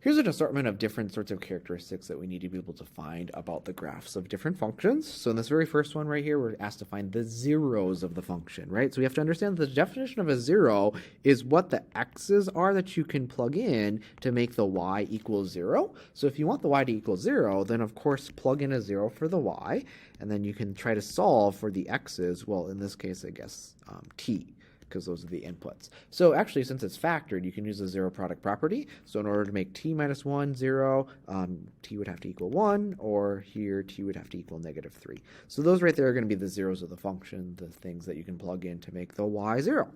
Here's an assortment of different sorts of characteristics that we need to be able to find about the graphs of different functions. So in this very first one right here, we're asked to find the zeros of the function, right? So we have to understand that the definition of a zero is what the x's are that you can plug in to make the y equal 0. So if you want the y to equal 0, then of course plug in a 0 for the y, and then you can try to solve for the x's, well in this case I guess t, because those are the inputs. So actually, since it's factored, you can use the zero product property. So in order to make t minus 1, 0, t would have to equal 1, or here t would have to equal negative 3. So those right there are going to be the zeros of the function, the things that you can plug in to make the y 0.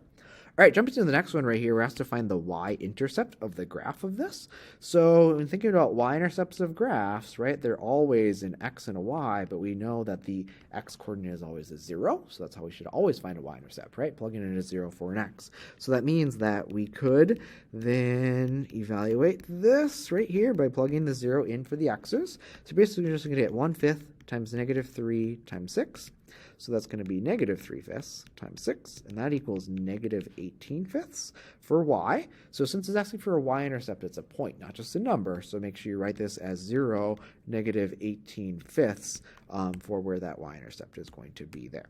All right, jumping to the next one right here, we're asked to find the y-intercept of the graph of this. So when thinking about y-intercepts of graphs, right, they're always an x and a y, but we know that the x-coordinate is always a 0, so that's how we should always find a y-intercept, right? Plugging in a 0 for an x. So that means that we could then evaluate this right here by plugging the 0 in for the x's. So basically, we're just going to get 1/5 times negative 3 times 6. So that's going to be negative 3/5 times 6, and that equals negative 18/5 for y. So since it's asking for a y-intercept, it's a point, not just a number. So make sure you write this as 0, negative 18/5 for where that y-intercept is going to be there.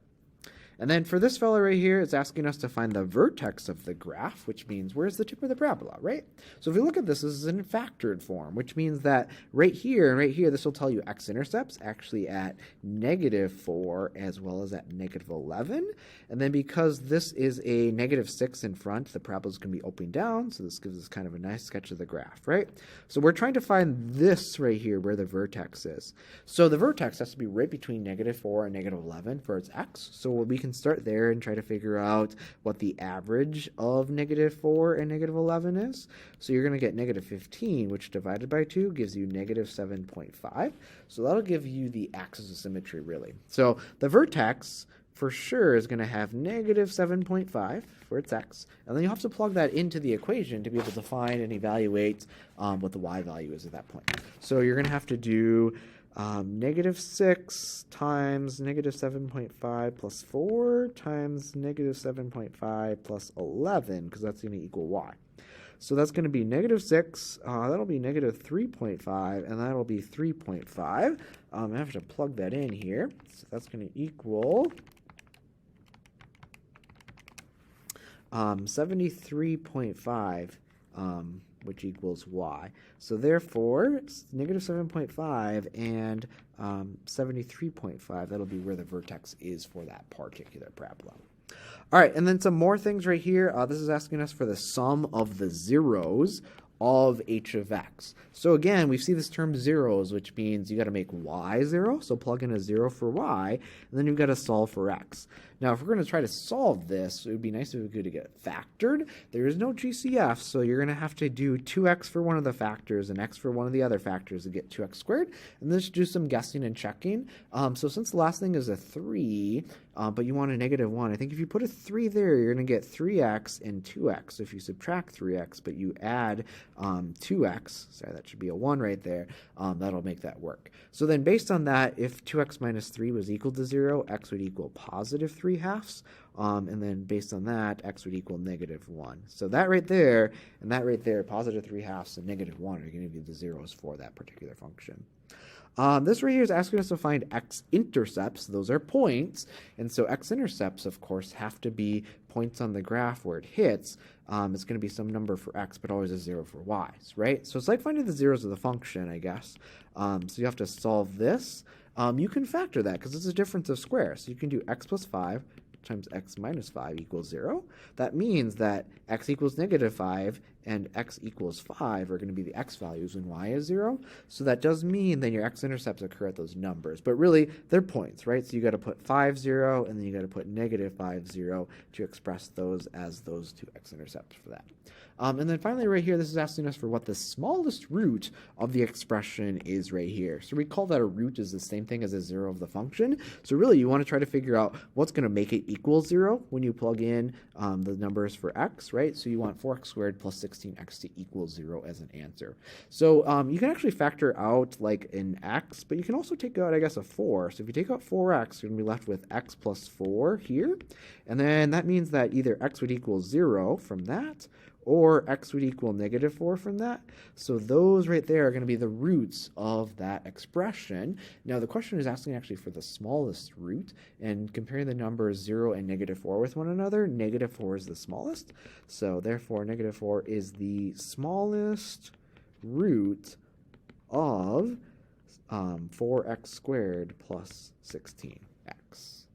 And then for this fellow right here, it's asking us to find the vertex of the graph, which means where's the tip of the parabola, right? So if we look at this is in factored form, which means that right here and right here, this will tell you x-intercepts actually at negative 4 as well as at negative 11. And then because this is a negative 6 in front, the parabola is going to be opening down, so this gives us kind of a nice sketch of the graph, right? So we're trying to find this right here where the vertex is. So the vertex has to be right between negative 4 and negative 11 for its x. So we can start there and try to figure out what the average of negative 4 and negative 11 is. So you're going to get negative 15, which divided by 2 gives you negative 7.5. So that'll give you the axis of symmetry, really. So the vertex for sure is going to have negative 7.5 for its x, and then you'll have to plug that into the equation to be able to find and evaluate what the y value is at that point. So you're going to have to do negative 6 times negative 7.5 plus 4 times negative 7.5 plus 11, because that's going to equal y. So that's going to be negative 6, that'll be negative 3.5, and that'll be 3.5. I have to plug that in here. So that's going to equal 73.5, which equals y. So therefore, it's negative 7.5 and 73.5. That'll be where the vertex is for that particular parabola. All right, and then some more things right here. This is asking us for the sum of the zeros of h of x. So again, we see this term zeros, which means you got to make y 0, so plug in a 0 for y, and then you've got to solve for x. Now, if we're going to try to solve this, it would be nice if we could get it factored. There is no GCF, so you're going to have to do 2x for one of the factors and x for one of the other factors to get 2x squared, and then just do some guessing and checking. So since the last thing is a 3, but you want a negative 1, I think if you put a 3 there, you're going to get 3x and 2x. So if you subtract 3x, but you add 2x, sorry, that should be a 1 right there, that'll make that work. So then based on that, if 2x minus 3 was equal to 0, x would equal positive 3/2, and then based on that, x would equal negative 1. So that right there and that right there, positive 3/2 and negative 1 are going to be the zeros for that particular function. This right here is asking us to find x-intercepts. Those are points. And so x-intercepts, of course, have to be points on the graph where it hits. It's going to be some number for x, but always a 0 for y, right? So it's like finding the zeros of the function, I guess. So you have to solve this. You can factor that because it's a difference of squares. So you can do x plus 5 times x minus 5 equals 0. That means that x equals negative 5 and x equals 5 are going to be the x values when y is 0. So that does mean that your x-intercepts occur at those numbers. But really, they're points, right? So you got to put 5, 0, and then you got to put negative 5, 0 to express those as those two x-intercepts for that. And then finally right here, this is asking us for what the smallest root of the expression is right here. So recall that a root is the same thing as a 0 of the function. So really, you want to try to figure out what's going to make it equal 0 when you plug in the numbers for x, right? So you want 4x squared plus 16x to equal 0 as an answer. So you can actually factor out like an x, but you can also take out, I guess, a 4. So if you take out 4x, you're going to be left with x plus 4 here. And then that means that either x would equal 0 from that, or x would equal negative 4 from that. So those right there are going to be the roots of that expression. Now the question is asking actually for the smallest root, and comparing the numbers 0 and negative 4 with one another, negative 4 is the smallest. So therefore negative 4 is the smallest root of 4x squared plus 16x.